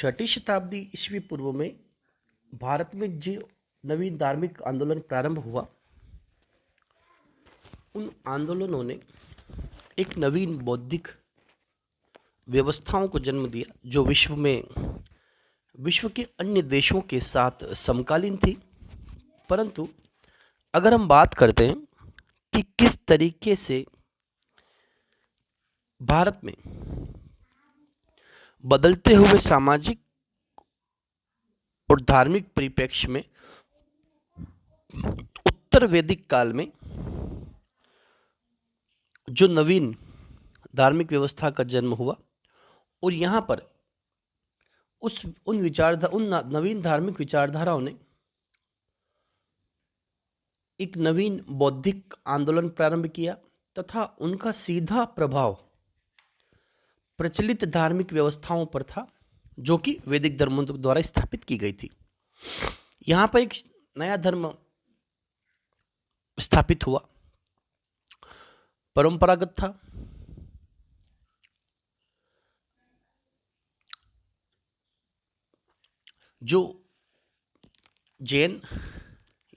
छठी शताब्दी ईस्वी पूर्व में भारत में जो नवीन धार्मिक आंदोलन प्रारंभ हुआ, उन आंदोलनों ने एक नवीन बौद्धिक व्यवस्थाओं को जन्म दिया जो विश्व के अन्य देशों के साथ समकालीन थी। परंतु अगर हम बात करते हैं कि किस तरीके से भारत में बदलते हुए सामाजिक और धार्मिक परिप्रेक्ष्य में उत्तर वैदिक काल में जो नवीन धार्मिक व्यवस्था का जन्म हुआ और यहाँ पर उन नवीन धार्मिक विचारधाराओं ने एक नवीन बौद्धिक आंदोलन प्रारंभ किया तथा उनका सीधा प्रभाव प्रचलित धार्मिक व्यवस्थाओं पर था जो कि वैदिक धर्मों द्वारा स्थापित की गई थी। यहाँ पर एक नया धर्म स्थापित हुआ, परंपरागत था। जो जैन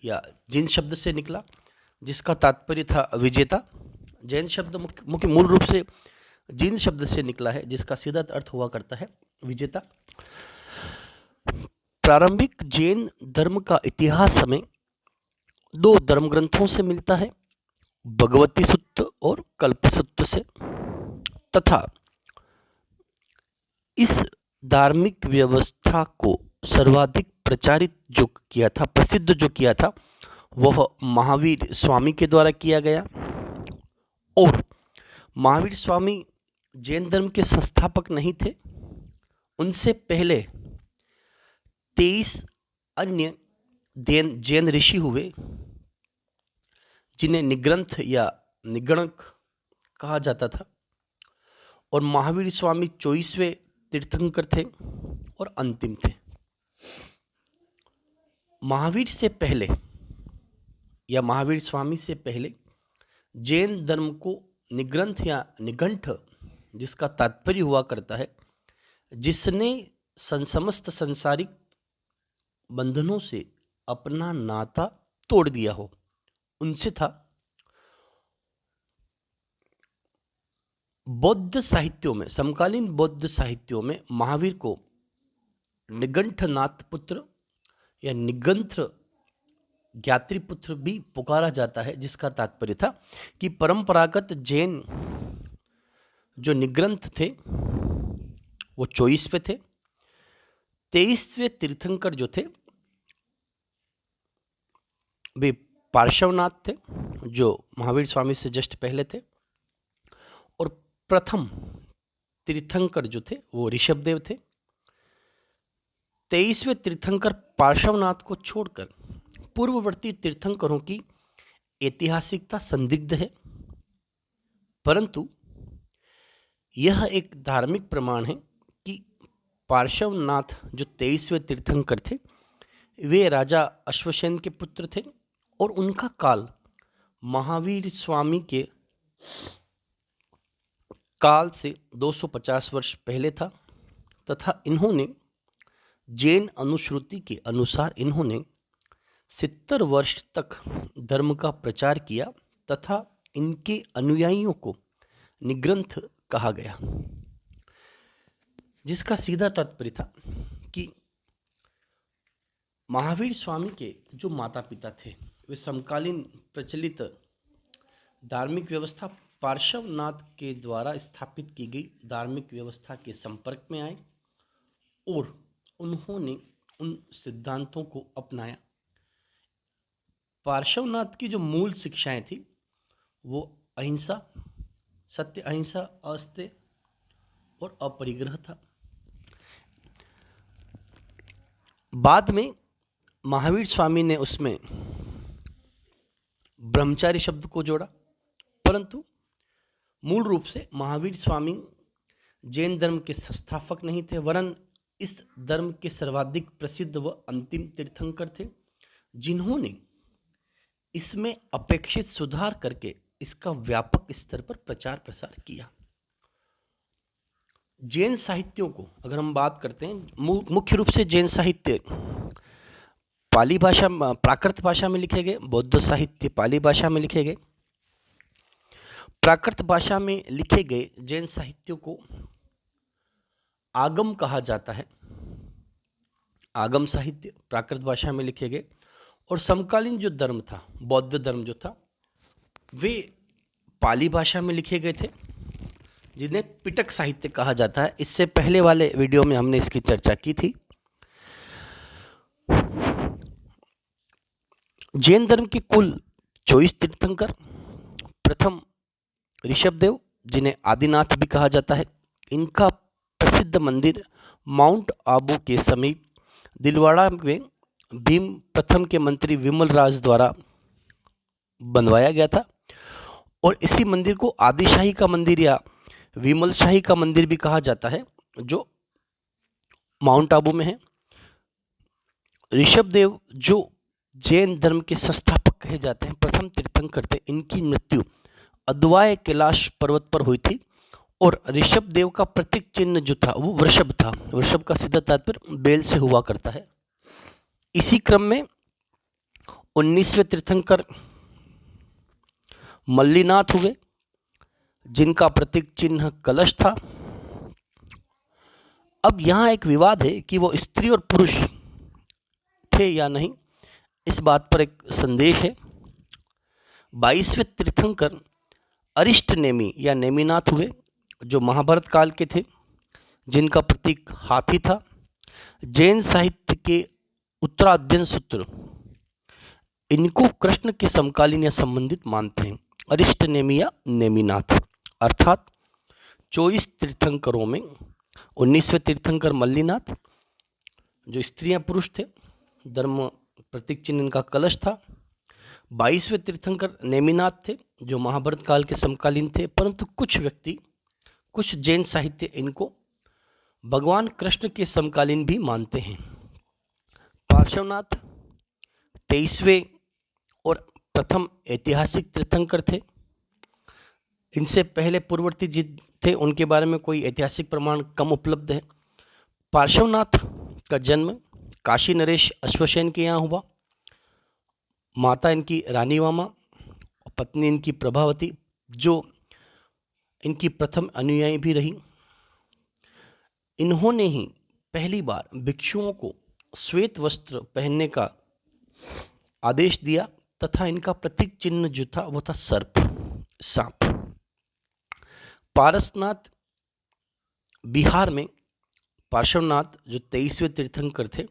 या जिन शब्द से निकला, जिसका तात्पर्य था विजेता। जैन शब्द मुख्य मूल रूप से जिन शब्द से निकला है, जिसका सीधा अर्थ हुआ करता है विजेता। प्रारंभिक जैन धर्म का इतिहास हमें दो धर्म ग्रंथों से मिलता है, भगवती सूत्र और कल्पसूत्र से। तथा इस धार्मिक व्यवस्था को सर्वाधिक प्रचारित जो किया था, प्रसिद्ध जो किया था, वह महावीर स्वामी के द्वारा किया गया। और महावीर स्वामी जैन धर्म के संस्थापक नहीं थे। उनसे पहले 23 अन्य जैन ऋषि हुए, जिन्हें निग्रंथ या निगणक कहा जाता था। और महावीर स्वामी 24वें तीर्थंकर थे और अंतिम थे। महावीर से पहले या महावीर स्वामी से पहले जैन धर्म को निग्रंथ या निघंट, जिसका तात्पर्य हुआ करता है जिसने समस्त संसारिक बंधनों से अपना नाता तोड़ दिया हो, उनसे था। बौद्ध साहित्यों में, समकालीन बौद्ध साहित्यों में महावीर को निगंठनाथ पुत्र या निगंत्र ज्ञात्रीपुत्र भी पुकारा जाता है, जिसका तात्पर्य था कि परंपरागत जैन जो निग्रंथ थे वो 24वें थे। 23वें तीर्थंकर जो थे वे पार्श्वनाथ थे, जो महावीर स्वामी से जस्ट पहले थे। और प्रथम तीर्थंकर जो थे वो ऋषभदेव थे। 23वें तीर्थंकर पार्श्वनाथ को छोड़कर पूर्ववर्ती तीर्थंकरों की ऐतिहासिकता संदिग्ध है, परंतु यह एक धार्मिक प्रमाण है कि पार्श्वनाथ जो 23वें तीर्थंकर थे, वे राजा अश्वसेन के पुत्र थे और उनका काल महावीर स्वामी के काल से 250 वर्ष पहले था। तथा इन्होंने जैन अनुश्रुति के अनुसार 70 वर्ष तक धर्म का प्रचार किया तथा इनके अनुयायियों को निग्रंथ कहा गया, जिसका सीधा तात्पर्य था कि महावीर स्वामी के जो माता पिता थे वे समकालीन प्रचलित धार्मिक व्यवस्था पार्श्वनाथ के द्वारा स्थापित की गई धार्मिक व्यवस्था के संपर्क में आए और उन्होंने उन सिद्धांतों को अपनाया। पार्श्वनाथ की जो मूल शिक्षाएं थी वो अहिंसा, सत्य, अहिंसा, अस्तेय और अपरिग्रह था। बाद में महावीर स्वामी ने उसमें ब्रह्मचारी शब्द को जोड़ा, परंतु मूल रूप से महावीर स्वामी जैन धर्म के संस्थापक नहीं थे, वरन इस धर्म के सर्वाधिक प्रसिद्ध व अंतिम तीर्थंकर थे, जिन्होंने इसमें अपेक्षित सुधार करके इसका व्यापक स्तर पर प्रचार प्रसार किया। जैन साहित्यों को अगर हम बात करते हैं, मुख्य रूप से जैन साहित्य पाली भाषा, प्राकृत भाषा में लिखे गए। बौद्ध साहित्य पाली भाषा में लिखे गए। प्राकृत भाषा में लिखे गए जैन साहित्यों को आगम कहा जाता है। आगम साहित्य प्राकृत भाषा में लिखे गए। और समकालीन जो धर्म था, बौद्ध धर्म जो था, वे पाली भाषा में लिखे गए थे, जिन्हें पिटक साहित्य कहा जाता है। इससे पहले वाले वीडियो में हमने इसकी चर्चा की थी। जैन धर्म के कुल 24 तीर्थंकर। प्रथम ऋषभदेव, जिन्हें आदिनाथ भी कहा जाता है। इनका प्रसिद्ध मंदिर माउंट आबू के समीप दिलवाड़ा में भीम प्रथम के मंत्री विमल राज द्वारा बनवाया गया था। और इसी मंदिर को आदिशाही का मंदिर या विमल शाही का मंदिर भी कहा जाता है, जो माउंट आबू में है। ऋषभदेव, जो जैन धर्म के संस्थापक कहे जाते हैं, प्रथम तीर्थंकर थे। इनकी मृत्यु अद्वाय कैलाश पर्वत पर हुई थी। और ऋषभदेव का प्रतीक चिन्ह जो था वो वृषभ था। वृषभ का सीधा तात्पर्य बैल से हुआ करता है। इसी क्रम में 19वें तीर्थंकर मल्लीनाथ हुए, जिनका प्रतीक चिन्ह कलश था। अब यहाँ एक विवाद है कि वो स्त्री और पुरुष थे या नहीं, इस बात पर एक संदेश है। 22वें तीर्थंकर अरिष्ट नेमी या नेमिनाथ हुए, जो महाभारत काल के थे, जिनका प्रतीक हाथी था। जैन साहित्य के उत्तराध्ययन सूत्र इनको कृष्ण के समकालीन या संबंधित मानते हैं। अरिष्ट नेमी या नेमिनाथ, अर्थात 24 तीर्थंकरों में 19वें तीर्थंकर मल्लीनाथ, जो स्त्रियां पुरुष थे, धर्म प्रतीक चिन्ह इनका कलश था। 22वें तीर्थंकर नेमिनाथ थे, जो महाभारत काल के समकालीन थे, परंतु कुछ व्यक्ति, कुछ जैन साहित्य इनको भगवान कृष्ण के समकालीन भी मानते हैं। पार्श्वनाथ 23वें और प्रथम ऐतिहासिक तीर्थंकर थे। इनसे पहले पूर्ववर्ती जी थे, उनके बारे में कोई ऐतिहासिक प्रमाण कम उपलब्ध है। पार्श्वनाथ का जन्म काशी नरेश अश्वसेन के यहाँ हुआ। माता इनकी रानी वामा, पत्नी इनकी प्रभावती, जो इनकी प्रथम अनुयायी भी रही। इन्होंने ही पहली बार भिक्षुओं को श्वेत वस्त्र पहनने का आदेश दिया तथा इनका प्रतीक चिन्ह जो था वो था सर्प, सांप। पारसनाथ बिहार में पार्श्वनाथ, जो 23वें तीर्थंकर थे,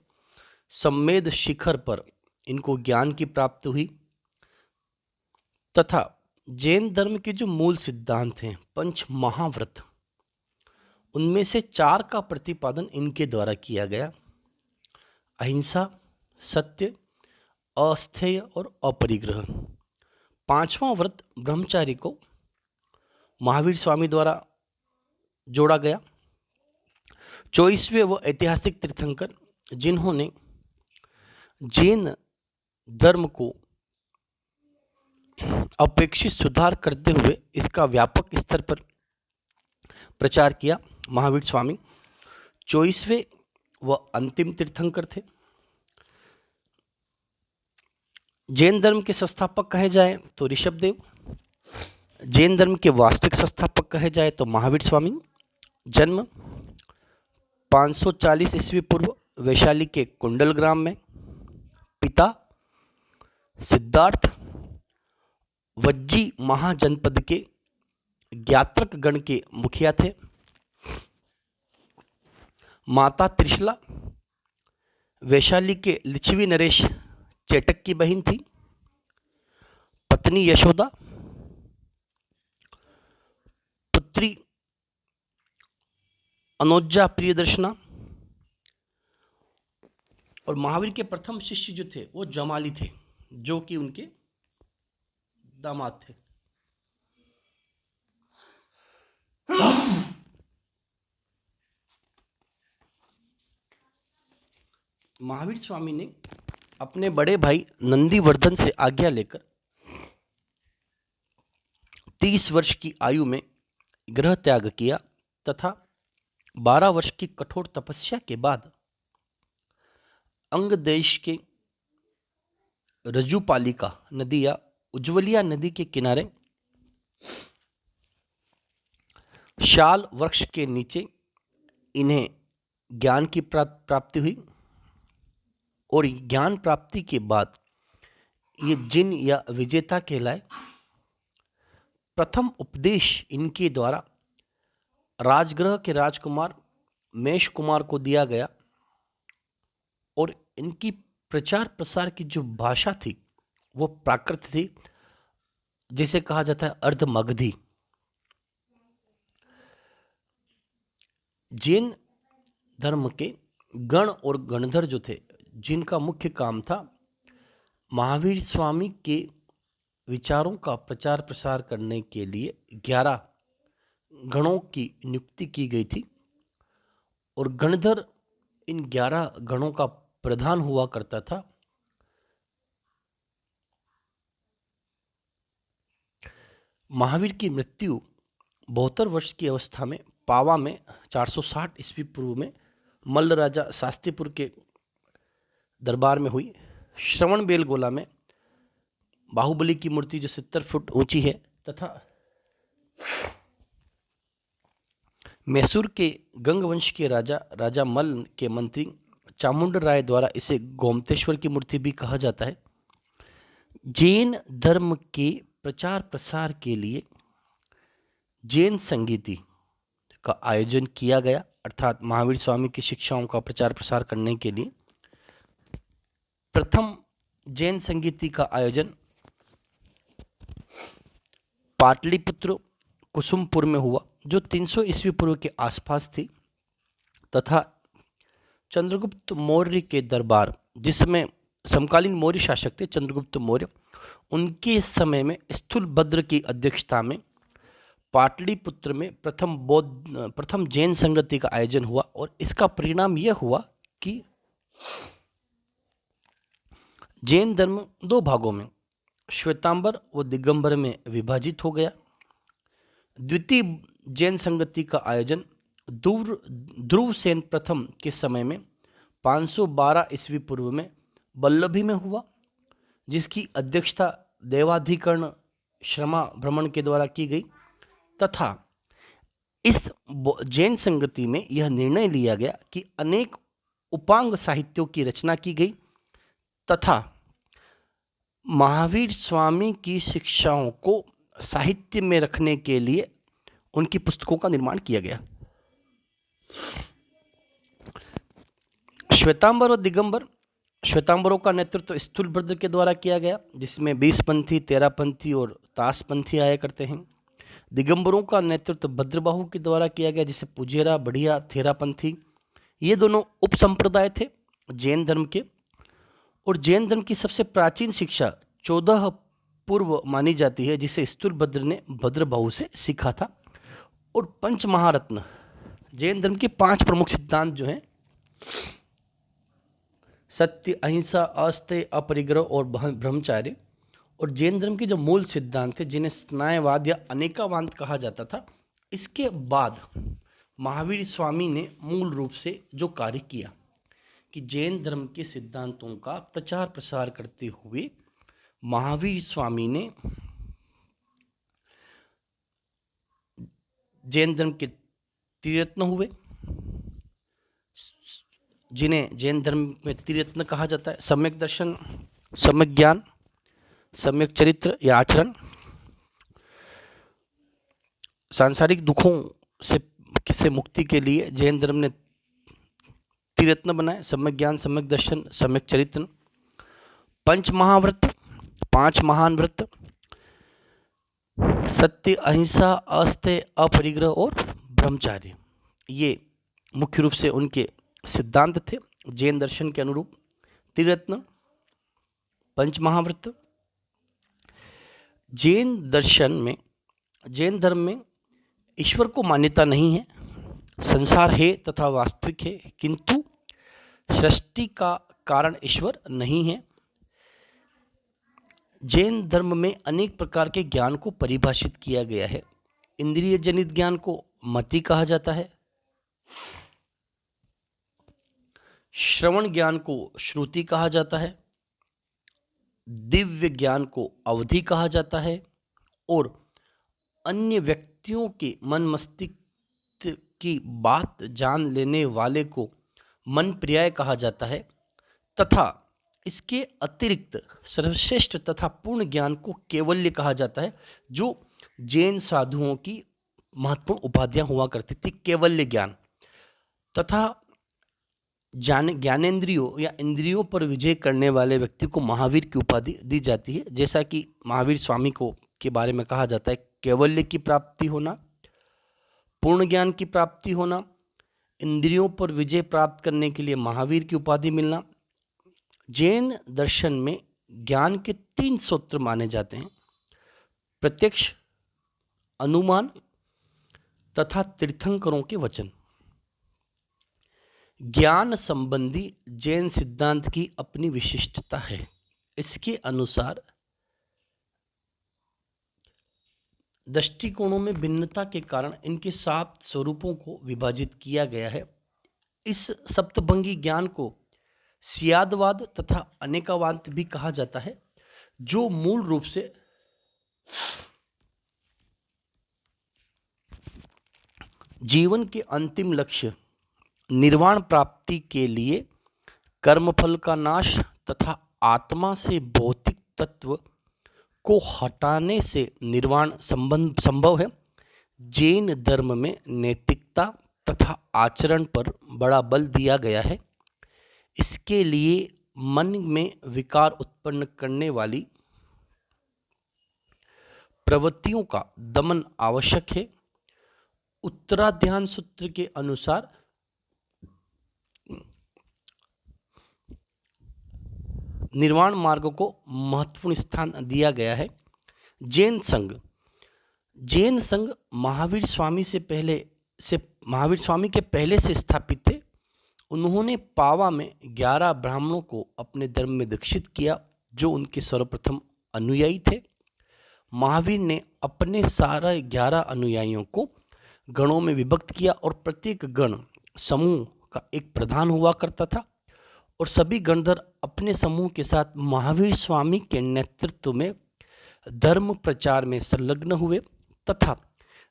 सम्मेद शिखर पर इनको ज्ञान की प्राप्ति हुई तथा जैन धर्म के जो मूल सिद्धांत हैं, पंच महाव्रत, उनमें से 4 का प्रतिपादन इनके द्वारा किया गया। अहिंसा, सत्य, अस्थेय और अपरिग्रह। 5वां व्रत ब्रह्मचारी को महावीर स्वामी द्वारा जोड़ा गया। 24वें वो ऐतिहासिक तीर्थंकर, जिन्होंने जैन धर्म को अपेक्षित सुधार करते हुए इसका व्यापक स्तर पर प्रचार किया, महावीर स्वामी। 24वें वह अंतिम तीर्थंकर थे। जैन धर्म के संस्थापक कहे जाए तो ऋषभदेव, जैन धर्म के वास्तविक संस्थापक कहे जाए तो महावीर स्वामी। जन्म 540 ईस्वी पूर्व वैशाली के कुंडल ग्राम में। पिता सिद्धार्थ वज्जी महाजनपद के ज्ञात्रक गण के मुखिया थे। माता त्रिशला वैशाली के लिच्छवी नरेश चेटक की बहन थी। पत्नी यशोदा, पुत्री अनोज्जा प्रियदर्शना। और महावीर के प्रथम शिष्य जो थे वो जमाली थे, जो कि उनके दामाद थे। महावीर स्वामी ने अपने बड़े भाई नंदीवर्धन से आज्ञा लेकर 30 वर्ष की आयु में गृह त्याग किया तथा 12 वर्ष की कठोर तपस्या के बाद अंग देश के रजुपालिका नदी या उज्ज्वलिया नदी के किनारे शाल वृक्ष के नीचे इन्हें ज्ञान की प्राप्ति हुई और ज्ञान प्राप्ति के बाद ये जिन या विजेता कहलाए। प्रथम उपदेश इनके द्वारा राजगृह के राजकुमार मेष कुमार को दिया गया और इनकी प्रचार प्रसार की जो भाषा थी वो प्राकृत थी, जिसे कहा जाता है अर्धमगधी। जैन धर्म के गण और गणधर जो थे, जिनका मुख्य काम था महावीर स्वामी के विचारों का प्रचार प्रसार करने के लिए 11 गणों की नियुक्ति की गई थी और गणधर इन 11 गणों का प्रधान हुआ करता था। महावीर की मृत्यु 72 वर्ष की अवस्था में पावा में 460 ईस्वी पूर्व में मल्ल राजा शास्त्रीपुर के दरबार में हुई। श्रवण बेलगोला में बाहुबली की मूर्ति जो 70 फुट ऊंची है तथा मैसूर के गंग वंश के राजा मल्ल के मंत्री चामुंड राय द्वारा इसे गोमतेश्वर की मूर्ति भी कहा जाता है। जैन धर्म के प्रचार प्रसार के लिए जैन संगीति का आयोजन किया गया, अर्थात महावीर स्वामी की शिक्षाओं का प्रचार प्रसार करने के लिए प्रथम जैन संगीति का आयोजन पाटलिपुत्र कुसुमपुर में हुआ, जो 300 ईस्वी पूर्व के आसपास थी, तथा चंद्रगुप्त मौर्य के दरबार, जिसमें समकालीन मौर्य शासक थे चंद्रगुप्त मौर्य, उनके समय में स्थूलभद्र की अध्यक्षता में पाटलिपुत्र में प्रथम जैन संगति का आयोजन हुआ और इसका परिणाम यह हुआ कि जैन धर्म 2 भागों में श्वेतांबर व दिगंबर में विभाजित हो गया। द्वितीय जैन संगति का आयोजन ध्रुवसेन प्रथम के समय में 512 ईस्वी पूर्व में वल्लभी में हुआ, जिसकी अध्यक्षता देवाधिकरण श्रमा भ्रमण के द्वारा की गई, तथा इस जैन संगति में यह निर्णय लिया गया कि अनेक उपांग साहित्यों की रचना की गई तथा महावीर स्वामी की शिक्षाओं को साहित्य में रखने के लिए उनकी पुस्तकों का निर्माण किया गया। श्वेतांबर और दिगंबर, श्वेतांबरों का नेतृत्व स्थूलभद्र के द्वारा किया गया, जिसमें 20पंथी, 13पंथी और तासपंथी आया करते हैं। दिगंबरों का नेतृत्व भद्रबाहु के द्वारा किया गया, जिसे पुजेरा, बढ़िया, थेरापंथी, ये दोनों उप संप्रदाय थे जैन धर्म के। और जैन धर्म की सबसे प्राचीन शिक्षा 14 पूर्व मानी जाती है, जिसे स्थूलभद्र ने भद्रबाहु से सीखा था। और पंच महारत्न, जैन धर्म के 5 प्रमुख सिद्धांत जो हैं, सत्य, अहिंसा, अस्तेय, अपरिग्रह और ब्रह्मचार्य, और जैन धर्म के जो मूल सिद्धांत थे, जिन्हें न्यायवाद या अनेकावाद कहा जाता था, इसके बाद महावीर स्वामी ने मूल रूप से जो कार्य किया कि जैन धर्म के सिद्धांतों का प्रचार प्रसार करते हुए महावीर स्वामी ने जैन धर्म के त्रिरत्न हुए, जिन्हें जैन धर्म में त्रिरत्न कहा जाता है: सम्यक दर्शन, सम्यक ज्ञान, सम्यक चरित्र या आचरण। सांसारिक दुखों से मुक्ति के लिए जैन धर्म ने त्रिरत्न बनाए: सम्यक ज्ञान, सम्यक दर्शन, सम्यक चरित्र। पंच महाव्रत, 5 महान व्रत, सत्य, अहिंसा, अस्तेय, अपरिग्रह और ब्रह्मचार्य, ये मुख्य रूप से उनके सिद्धांत थे जैन दर्शन के अनुरूप। त्रिरत्न, पंच महाव्रत। जैन धर्म में ईश्वर को मान्यता नहीं है, संसार है तथा वास्तविक है, किंतु सृष्टि का कारण ईश्वर नहीं है। जैन धर्म में अनेक प्रकार के ज्ञान को परिभाषित किया गया है। इंद्रिय जनित ज्ञान को मति कहा जाता है, श्रवण ज्ञान को श्रुति कहा जाता है, दिव्य ज्ञान को अवधि कहा जाता है और अन्य व्यक्तियों के मन मस्तिष्क की बात जान लेने वाले को मन पर्याय कहा जाता है तथा इसके अतिरिक्त सर्वश्रेष्ठ तथा पूर्ण ज्ञान को कैवल्य कहा जाता है, जो जैन साधुओं की महत्वपूर्ण उपाधियां हुआ करती थी। कैवल्य ज्ञान तथा ज्ञानेंद्रियों या इंद्रियों पर विजय करने वाले व्यक्ति को महावीर की उपाधि दी जाती है। जैसा कि महावीर स्वामी को के बारे में कहा जाता है, कैवल्य की प्राप्ति होना, पूर्ण ज्ञान की प्राप्ति होना, इंद्रियों पर विजय प्राप्त करने के लिए महावीर की उपाधि मिलना। जैन दर्शन में ज्ञान के 3 सूत्र माने जाते हैं: प्रत्यक्ष, अनुमान तथा तीर्थंकरों के वचन। ज्ञान संबंधी जैन सिद्धांत की अपनी विशिष्टता है। इसके अनुसार दृष्टिकोणों में भिन्नता के कारण इनके 7 स्वरूपों को विभाजित किया गया है। इस सप्तभंगी ज्ञान को सियादवाद तथा अनेकावाद भी कहा जाता है, जो मूल रूप से जीवन के अंतिम लक्ष्य निर्वाण प्राप्ति के लिए कर्मफल का नाश तथा आत्मा से भौतिक तत्व को हटाने से निर्वाण संभव है। जैन धर्म में नैतिकता तथा आचरण पर बड़ा बल दिया गया है। इसके लिए मन में विकार उत्पन्न करने वाली प्रवृत्तियों का दमन आवश्यक है। उत्तराध्यान सूत्र के अनुसार निर्वाण मार्ग को महत्वपूर्ण स्थान दिया गया है। जैन संघ महावीर स्वामी के पहले से स्थापित थे। उन्होंने पावा में 11 ब्राह्मणों को अपने धर्म में दीक्षित किया, जो उनके सर्वप्रथम अनुयायी थे। महावीर ने अपने सारे 11 अनुयायियों को गणों में विभक्त किया और प्रत्येक गण समूह का एक प्रधान हुआ करता था और सभी गणधर अपने समूह के साथ महावीर स्वामी के नेतृत्व में धर्म प्रचार में संलग्न हुए तथा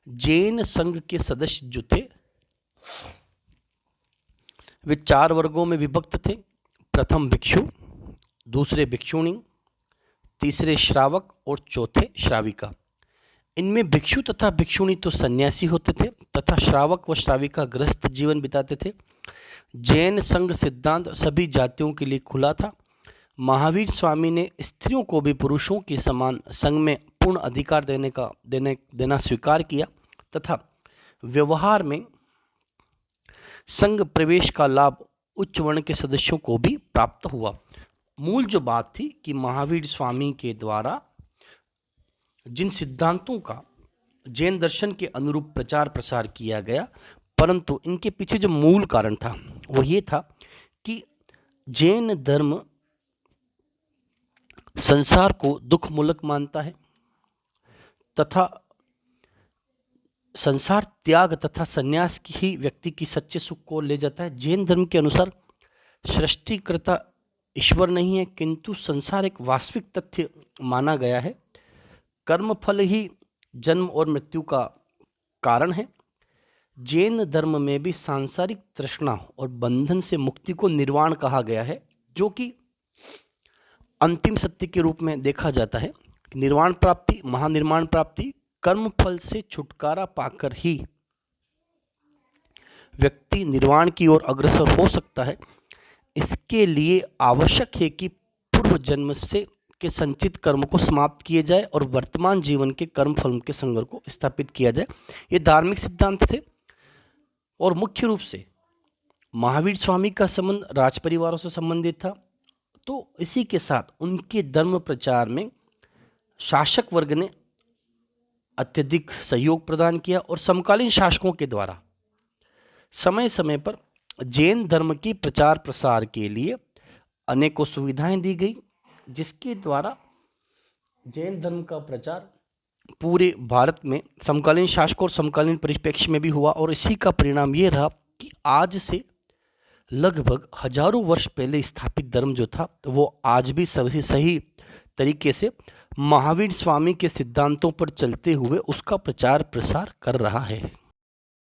जैन संघ के सदस्य जो थे वे 4 वर्गों में विभक्त थे। प्रथम भिक्षु, दूसरे भिक्षुणी, तीसरे श्रावक और चौथे श्राविका। इनमें भिक्षु तथा भिक्षुणी तो सन्यासी होते थे तथा श्रावक व श्राविका गृहस्थ जीवन बिताते थे। जैन संघ सिद्धांत सभी जातियों के लिए खुला था। महावीर स्वामी ने स्त्रियों को भी पुरुषों के समान संघ में पूर्ण अधिकार देना स्वीकार किया तथा व्यवहार में संघ प्रवेश का लाभ उच्च वर्ण के सदस्यों को भी प्राप्त हुआ। मूल जो बात थी कि महावीर स्वामी के द्वारा जिन सिद्धांतों का जैन दर्शन के अनुरूप प्रचार प्रसार किया गया, परंतु इनके पीछे जो मूल कारण था वो ये था कि जैन धर्म संसार को दुख मूलक मानता है तथा संसार त्याग तथा संन्यास की ही व्यक्ति की सच्चे सुख को ले जाता है। जैन धर्म के अनुसार सृष्टिकर्ता ईश्वर नहीं है, किंतु संसार एक वास्तविक तथ्य माना गया है। कर्मफल ही जन्म और मृत्यु का कारण है। जैन धर्म में भी सांसारिक तृष्णा और बंधन से मुक्ति को निर्वाण कहा गया है, जो कि अंतिम सत्य के रूप में देखा जाता है। निर्वाण प्राप्ति, महानिर्माण प्राप्ति, कर्म फल से छुटकारा पाकर ही व्यक्ति निर्वाण की ओर अग्रसर हो सकता है। इसके लिए आवश्यक है कि पूर्व जन्म से के संचित कर्म को समाप्त किए जाए और वर्तमान जीवन के कर्म फल के संग्रह को स्थापित किया जाए। ये धार्मिक सिद्धांत थे और मुख्य रूप से महावीर स्वामी का संबंध राज परिवारों से संबंधित था। तो इसी के साथ उनके धर्म प्रचार में शासक वर्ग ने अत्यधिक सहयोग प्रदान किया और समकालीन शासकों के द्वारा समय समय पर जैन धर्म की प्रचार प्रसार के लिए अनेकों सुविधाएं दी गई, जिसके द्वारा जैन धर्म का प्रचार पूरे भारत में समकालीन शासकों और समकालीन परिप्रेक्ष्य में भी हुआ। और इसी का परिणाम ये रहा कि आज से लगभग हजारों वर्ष पहले स्थापित धर्म जो था तो वो आज भी सही सही तरीके से महावीर स्वामी के सिद्धांतों पर चलते हुए उसका प्रचार प्रसार कर रहा है।